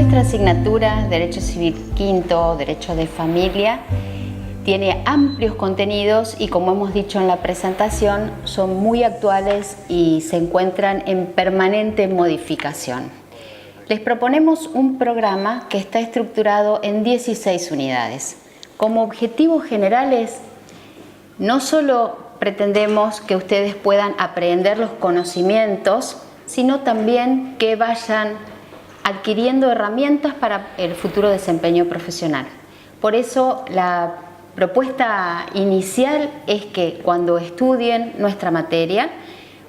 Nuestra asignatura Derecho Civil Quinto, Derecho de Familia, tiene amplios contenidos y, como hemos dicho en la presentación, son muy actuales y se encuentran en permanente modificación. Les proponemos un programa que está estructurado en 16 unidades. Como objetivos generales, no solo pretendemos que ustedes puedan aprender los conocimientos, sino también que vayan adquiriendo herramientas para el futuro desempeño profesional. Por eso la propuesta inicial es que cuando estudien nuestra materia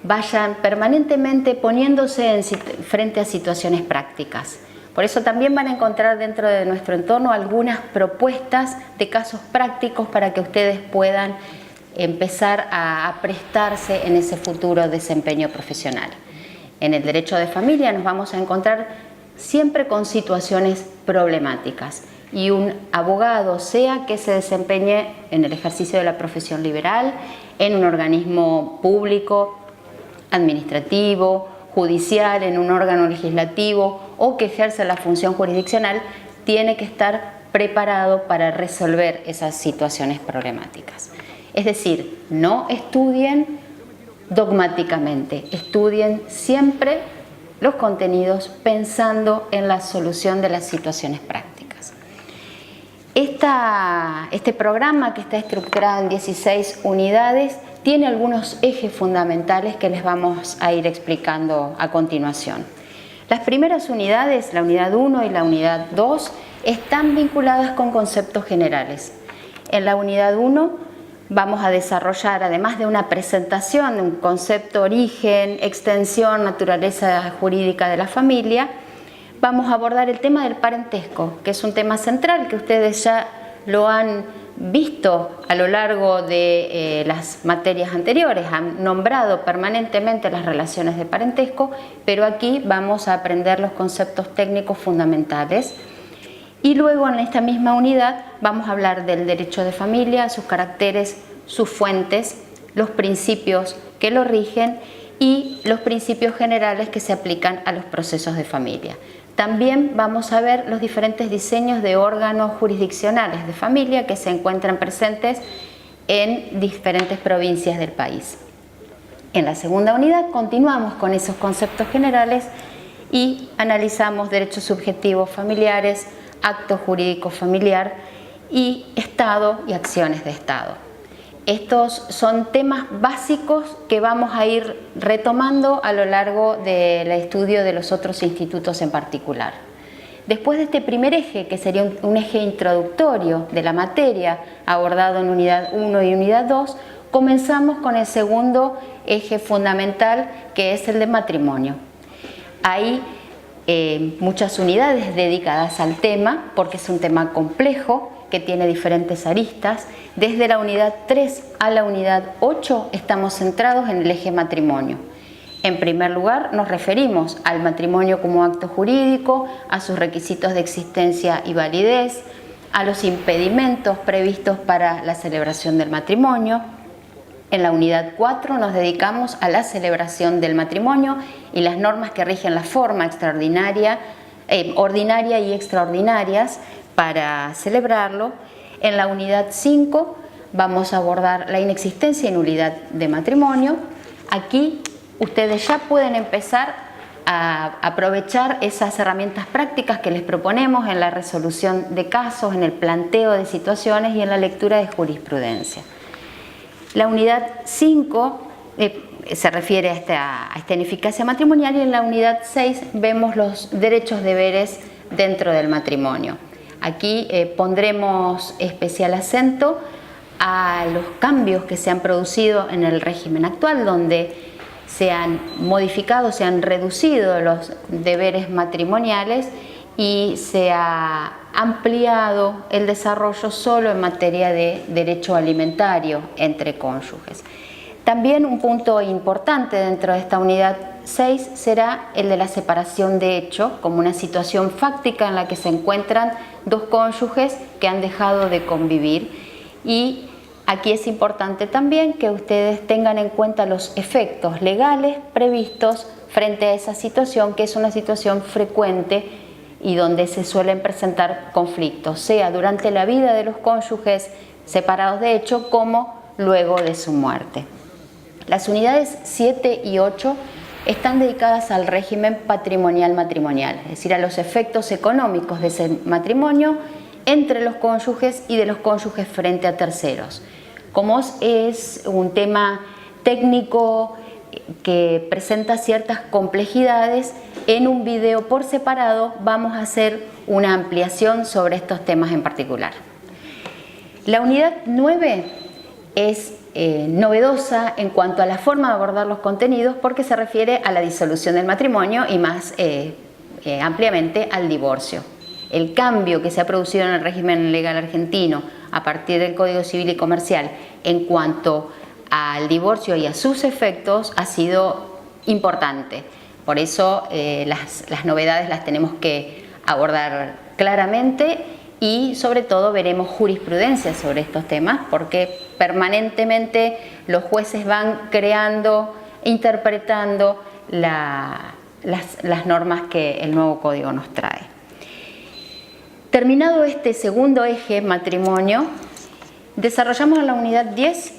vayan permanentemente poniéndose frente a situaciones prácticas. Por eso también van a encontrar dentro de nuestro entorno algunas propuestas de casos prácticos para que ustedes puedan empezar a prestarse en ese futuro desempeño profesional. En el derecho de familia nos vamos a encontrar siempre con situaciones problemáticas y un abogado, sea que se desempeñe en el ejercicio de la profesión liberal, en un organismo público, administrativo, judicial, en un órgano legislativo o que ejerce la función jurisdiccional, tiene que estar preparado para resolver esas situaciones problemáticas. Es decir, no estudien dogmáticamente, estudien siempre los contenidos pensando en la solución de las situaciones prácticas. Este programa, que está estructurado en 16 unidades, tiene algunos ejes fundamentales que les vamos a ir explicando a continuación. Las primeras unidades, la unidad 1 y la unidad 2, están vinculadas con conceptos generales. En la unidad 1 vamos a desarrollar, además de una presentación de un concepto, origen, extensión, naturaleza jurídica de la familia, vamos a abordar el tema del parentesco, que es un tema central que ustedes ya lo han visto a lo largo de las materias anteriores, han nombrado permanentemente las relaciones de parentesco, pero aquí vamos a aprender los conceptos técnicos fundamentales. Y luego en esta misma unidad vamos a hablar del derecho de familia, sus caracteres, sus fuentes, los principios que lo rigen y los principios generales que se aplican a los procesos de familia. También vamos a ver los diferentes diseños de órganos jurisdiccionales de familia que se encuentran presentes en diferentes provincias del país. En la segunda unidad continuamos con esos conceptos generales y analizamos derechos subjetivos familiares, acto jurídico familiar y Estado y acciones de Estado. Estos son temas básicos que vamos a ir retomando a lo largo del estudio de los otros institutos en particular. Después de este primer eje, que sería un eje introductorio de la materia abordado en unidad 1 y unidad 2, comenzamos con el segundo eje fundamental, que es el de matrimonio. Hay muchas unidades dedicadas al tema porque es un tema complejo que tiene diferentes aristas. Desde la unidad 3 a la unidad 8 estamos centrados en el eje matrimonio. En primer lugar nos referimos al matrimonio como acto jurídico, a sus requisitos de existencia y validez, a los impedimentos previstos para la celebración del matrimonio. En la unidad 4 nos dedicamos a la celebración del matrimonio y las normas que rigen la forma extraordinaria, ordinaria y extraordinarias para celebrarlo. En la unidad 5 vamos a abordar la inexistencia y nulidad de matrimonio. Aquí ustedes ya pueden empezar a aprovechar esas herramientas prácticas que les proponemos en la resolución de casos, en el planteo de situaciones y en la lectura de jurisprudencia. La unidad 5 se refiere a esta ineficacia matrimonial y en la unidad 6 vemos los derechos deberes dentro del matrimonio. Aquí pondremos especial acento a los cambios que se han producido en el régimen actual, donde se han modificado, se han reducido los deberes matrimoniales y se ha ampliado el desarrollo solo en materia de derecho alimentario entre cónyuges. También un punto importante dentro de esta unidad 6 será el de la separación de hecho, como una situación fáctica en la que se encuentran dos cónyuges que han dejado de convivir. Y aquí es importante también que ustedes tengan en cuenta los efectos legales previstos frente a esa situación, que es una situación frecuente y donde se suelen presentar conflictos, sea durante la vida de los cónyuges separados de hecho como luego de su muerte. Las unidades 7 y 8 están dedicadas al régimen patrimonial matrimonial, es decir, a los efectos económicos de ese matrimonio entre los cónyuges y de los cónyuges frente a terceros. Como es un tema técnico que presenta ciertas complejidades, en un video por separado vamos a hacer una ampliación sobre estos temas en particular. La unidad 9 es novedosa en cuanto a la forma de abordar los contenidos porque se refiere a la disolución del matrimonio y más ampliamente al divorcio. El cambio que se ha producido en el régimen legal argentino a partir del Código Civil y Comercial en cuanto al divorcio y a sus efectos ha sido importante. Por eso las novedades las tenemos que abordar claramente y sobre todo veremos jurisprudencia sobre estos temas porque permanentemente los jueces van creando, interpretando las normas que el nuevo código nos trae. Terminado este segundo eje, matrimonio, desarrollamos en la unidad 10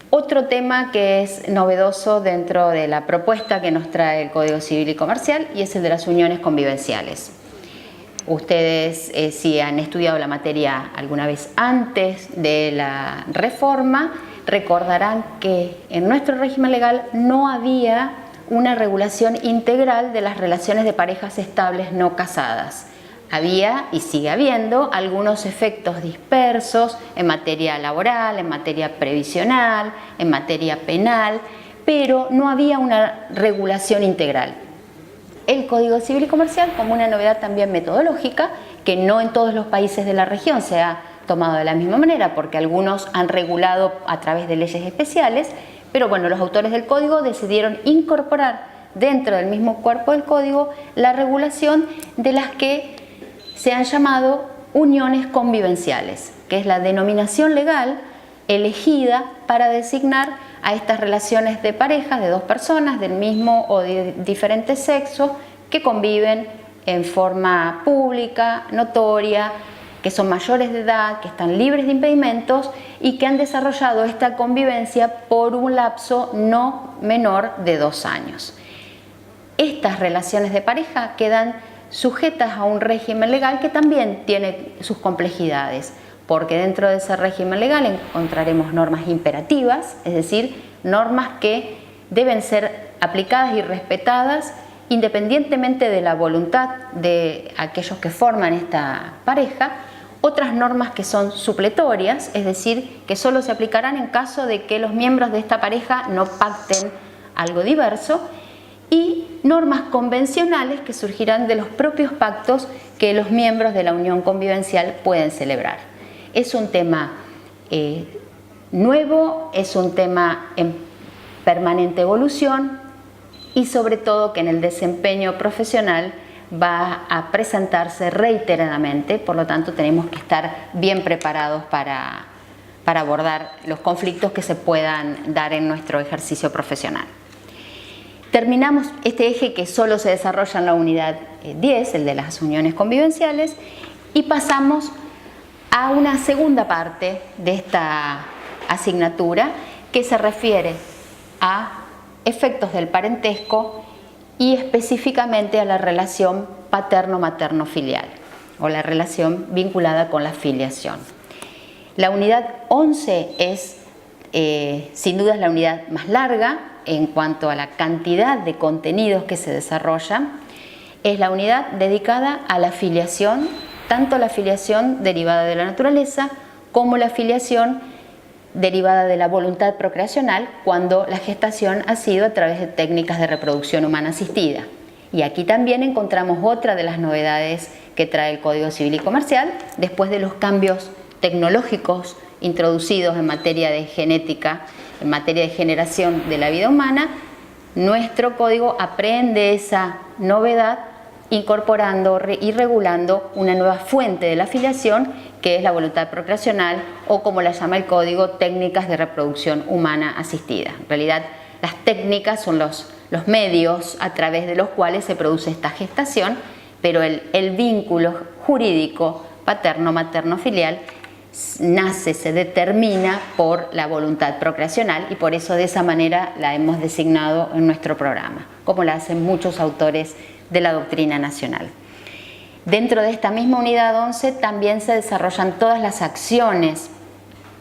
otro tema que es novedoso dentro de la propuesta que nos trae el Código Civil y Comercial y es el de las uniones convivenciales. Ustedes, si han estudiado la materia alguna vez antes de la reforma, recordarán que en nuestro régimen legal no había una regulación integral de las relaciones de parejas estables no casadas. Había y sigue habiendo algunos efectos dispersos en materia laboral, en materia previsional, en materia penal, pero no había una regulación integral. El Código Civil y Comercial, como una novedad también metodológica, que no en todos los países de la región se ha tomado de la misma manera, porque algunos han regulado a través de leyes especiales, pero bueno, los autores del Código decidieron incorporar dentro del mismo cuerpo del Código la regulación de las que se han llamado uniones convivenciales, que es la denominación legal elegida para designar a estas relaciones de pareja de dos personas del mismo o de diferente sexo que conviven en forma pública, notoria, que son mayores de edad, que están libres de impedimentos y que han desarrollado esta convivencia por un lapso no menor de 2 años. Estas relaciones de pareja quedan sujetas a un régimen legal que también tiene sus complejidades, porque dentro de ese régimen legal encontraremos normas imperativas, es decir, normas que deben ser aplicadas y respetadas independientemente de la voluntad de aquellos que forman esta pareja, otras normas que son supletorias, es decir, que solo se aplicarán en caso de que los miembros de esta pareja no pacten algo diverso, y normas convencionales que surgirán de los propios pactos que los miembros de la unión convivencial pueden celebrar. Es un tema nuevo, es un tema en permanente evolución y sobre todo que en el desempeño profesional va a presentarse reiteradamente, por lo tanto tenemos que estar bien preparados para abordar los conflictos que se puedan dar en nuestro ejercicio profesional. Terminamos este eje que solo se desarrolla en la unidad 10, el de las uniones convivenciales, y pasamos a una segunda parte de esta asignatura que se refiere a efectos del parentesco y específicamente a la relación paterno-materno-filial o la relación vinculada con la filiación. La unidad 11 es sin duda la unidad más larga en cuanto a la cantidad de contenidos que se desarrollan. Es la unidad dedicada a la filiación, tanto la filiación derivada de la naturaleza como la filiación derivada de la voluntad procreacional cuando la gestación ha sido a través de técnicas de reproducción humana asistida. Y aquí también encontramos otra de las novedades que trae el Código Civil y Comercial, después de los cambios tecnológicos introducidos en materia de genética, en materia de generación de la vida humana. Nuestro código aprende esa novedad incorporando y regulando una nueva fuente de la filiación, que es la voluntad procreacional, o como la llama el código, técnicas de reproducción humana asistida. En realidad, las técnicas son los medios a través de los cuales se produce esta gestación, pero el vínculo jurídico paterno-materno-filial nace, se determina por la voluntad procreacional y por eso de esa manera la hemos designado en nuestro programa, como la hacen muchos autores de la doctrina nacional. Dentro de esta misma unidad 11 también se desarrollan todas las acciones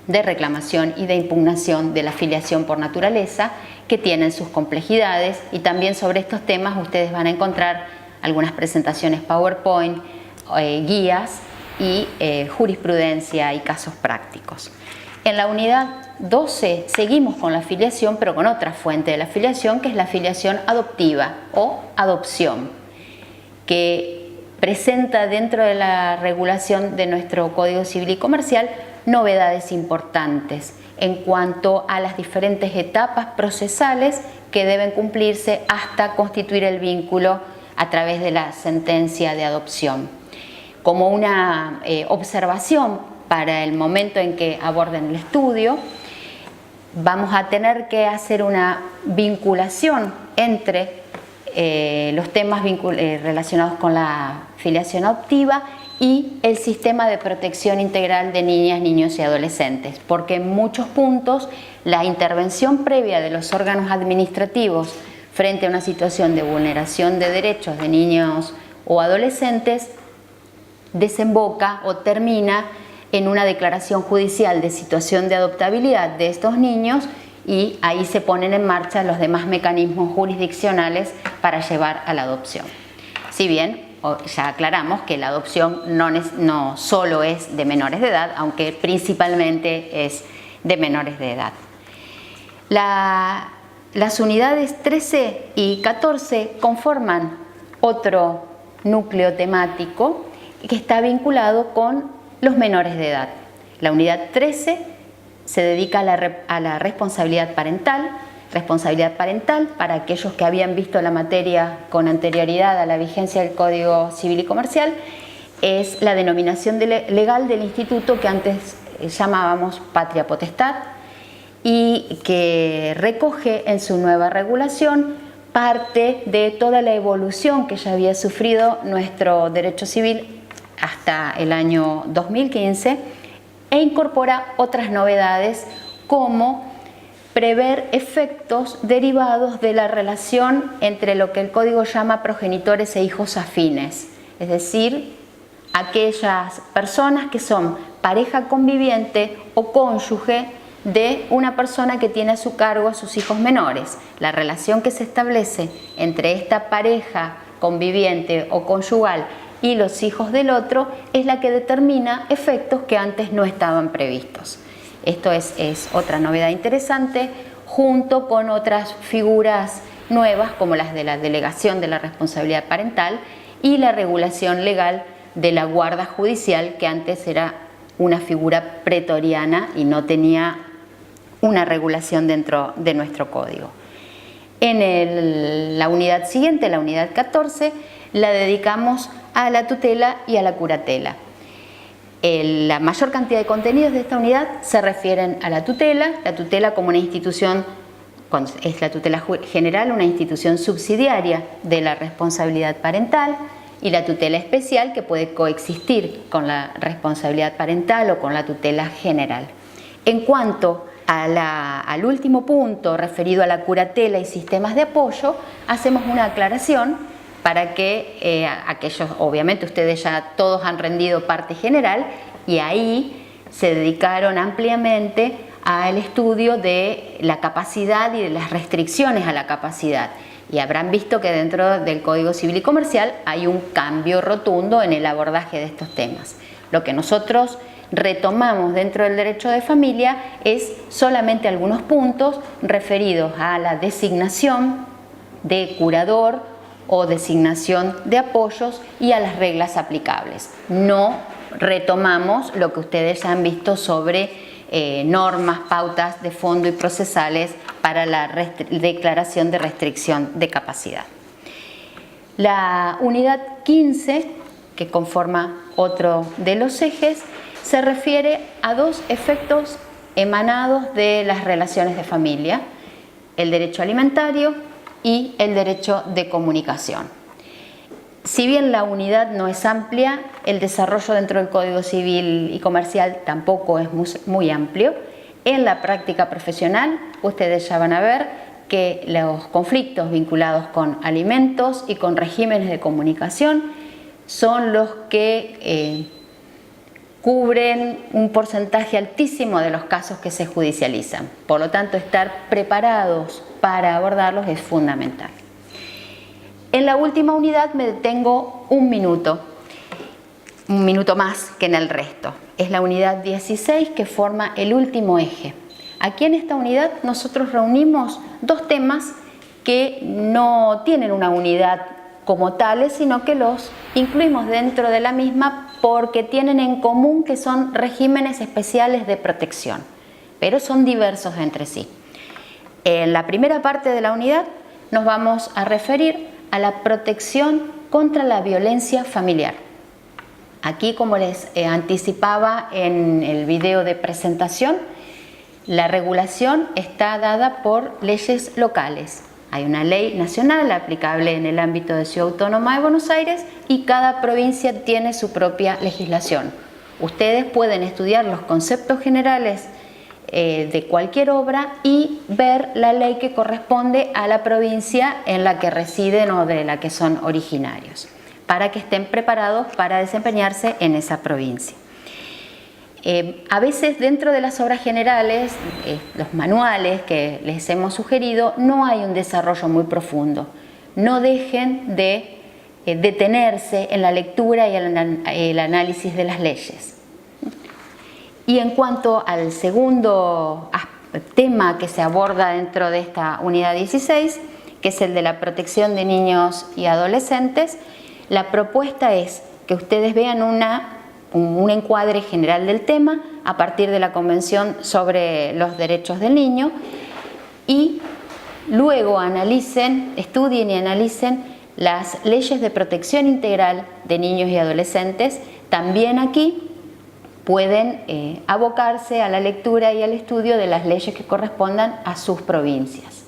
de reclamación y de impugnación de la filiación por naturaleza, que tienen sus complejidades, y también sobre estos temas ustedes van a encontrar algunas presentaciones PowerPoint, guías y jurisprudencia y casos prácticos. En la unidad 12 seguimos con la filiación, pero con otra fuente de la filiación, que es la filiación adoptiva o adopción, que presenta dentro de la regulación de nuestro Código Civil y Comercial novedades importantes en cuanto a las diferentes etapas procesales que deben cumplirse hasta constituir el vínculo a través de la sentencia de adopción. Como una observación para el momento en que aborden el estudio, vamos a tener que hacer una vinculación entre los temas relacionados con la filiación adoptiva y el sistema de protección integral de niñas, niños y adolescentes, porque en muchos puntos la intervención previa de los órganos administrativos frente a una situación de vulneración de derechos de niños o adolescentes desemboca o termina en una declaración judicial de situación de adoptabilidad de estos niños, y ahí se ponen en marcha los demás mecanismos jurisdiccionales para llevar a la adopción. Si bien ya aclaramos que la adopción no solo es de menores de edad, aunque principalmente es de menores de edad. Las unidades 13 y 14 conforman otro núcleo temático que está vinculado con los menores de edad. La unidad 13 se dedica a la responsabilidad parental para aquellos que habían visto la materia con anterioridad a la vigencia del Código Civil y Comercial. Es la denominación legal del instituto que antes llamábamos patria potestad y que recoge en su nueva regulación parte de toda la evolución que ya había sufrido nuestro derecho civil hasta el año 2015 e incorpora otras novedades como prever efectos derivados de la relación entre lo que el Código llama progenitores e hijos afines, es decir, aquellas personas que son pareja conviviente o cónyuge de una persona que tiene a su cargo a sus hijos menores. La relación que se establece entre esta pareja conviviente o conyugal y los hijos del otro es la que determina efectos que antes no estaban previstos. Esto es otra novedad interesante, junto con otras figuras nuevas como las de la delegación de la responsabilidad parental y la regulación legal de la guarda judicial, que antes era una figura pretoriana y no tenía una regulación dentro de nuestro código. En la unidad siguiente, la unidad 14, la dedicamos a la tutela y a la curatela. La mayor cantidad de contenidos de esta unidad se refieren a la tutela como una institución, es la tutela general, una institución subsidiaria de la responsabilidad parental, y la tutela especial, que puede coexistir con la responsabilidad parental o con la tutela general. En cuanto al último punto referido a la curatela y sistemas de apoyo, hacemos una aclaración para que aquellos, obviamente ustedes ya todos han rendido parte general y ahí se dedicaron ampliamente al estudio de la capacidad y de las restricciones a la capacidad. Y habrán visto que dentro del Código Civil y Comercial hay un cambio rotundo en el abordaje de estos temas. Lo que nosotros retomamos dentro del derecho de familia es solamente algunos puntos referidos a la designación de curador o designación de apoyos y a las reglas aplicables. No retomamos lo que ustedes ya han visto sobre normas, pautas de fondo y procesales para la declaración de restricción de capacidad. La unidad 15, que conforma otro de los ejes, se refiere a dos efectos emanados de las relaciones de familia: el derecho alimentario y el derecho de comunicación. Si bien la unidad no es amplia, el desarrollo dentro del Código Civil y Comercial tampoco es muy amplio. En la práctica profesional, ustedes ya van a ver que los conflictos vinculados con alimentos y con regímenes de comunicación son los que cubren un porcentaje altísimo de los casos que se judicializan. Por lo tanto, estar preparados para abordarlos es fundamental. En la última unidad me detengo un minuto más que en el resto. Es la unidad 16 que forma el último eje. Aquí en esta unidad nosotros reunimos dos temas que no tienen una unidad como tales, sino que los incluimos dentro de la misma porque tienen en común que son regímenes especiales de protección, pero son diversos entre sí. En la primera parte de la unidad nos vamos a referir a la protección contra la violencia familiar. Aquí, como les anticipaba en el video de presentación, la regulación está dada por leyes locales. Hay una ley nacional aplicable en el ámbito de Ciudad Autónoma de Buenos Aires y cada provincia tiene su propia legislación. Ustedes pueden estudiar los conceptos generales de cualquier obra y ver la ley que corresponde a la provincia en la que residen o de la que son originarios, para que estén preparados para desempeñarse en esa provincia. A veces dentro de las obras generales, los manuales que les hemos sugerido, no hay un desarrollo muy profundo. No dejen de detenerse en la lectura y el análisis de las leyes. Y en cuanto al segundo tema que se aborda dentro de esta unidad 16, que es el de la protección de niños y adolescentes, la propuesta es que ustedes vean un encuadre general del tema a partir de la Convención sobre los Derechos del Niño y luego estudien y analicen las leyes de protección integral de niños y adolescentes. También aquí pueden abocarse a la lectura y al estudio de las leyes que correspondan a sus provincias.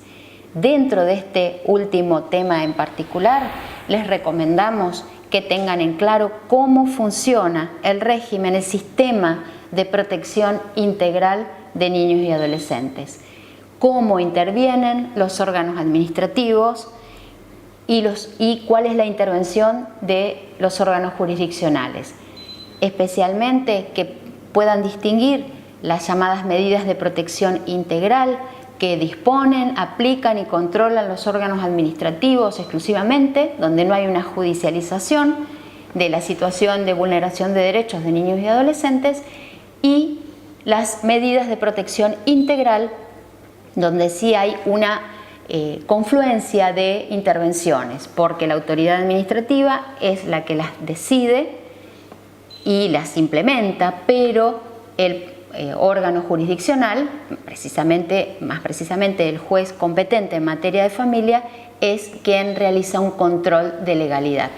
Dentro de este último tema en particular, les recomendamos que tengan en claro cómo funciona el régimen, el sistema de protección integral de niños y adolescentes, cómo intervienen los órganos administrativos y cuál es la intervención de los órganos jurisdiccionales. Especialmente que puedan distinguir las llamadas medidas de protección integral que disponen, aplican y controlan los órganos administrativos exclusivamente, donde no hay una judicialización de la situación de vulneración de derechos de niños y adolescentes, y las medidas de protección integral, donde sí hay una confluencia de intervenciones, porque la autoridad administrativa es la que las decide y las implementa, pero el órgano jurisdiccional, más precisamente el juez competente en materia de familia, es quien realiza un control de legalidad.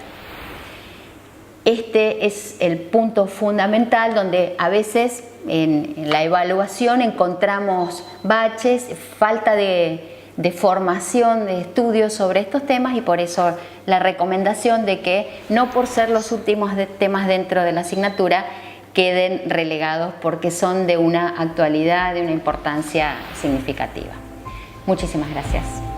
Este es el punto fundamental donde a veces en la evaluación encontramos baches, falta de formación, de estudios sobre estos temas, y por eso la recomendación de que no por ser los últimos temas dentro de la asignatura queden relegados, porque son de una actualidad, de una importancia significativa. Muchísimas gracias.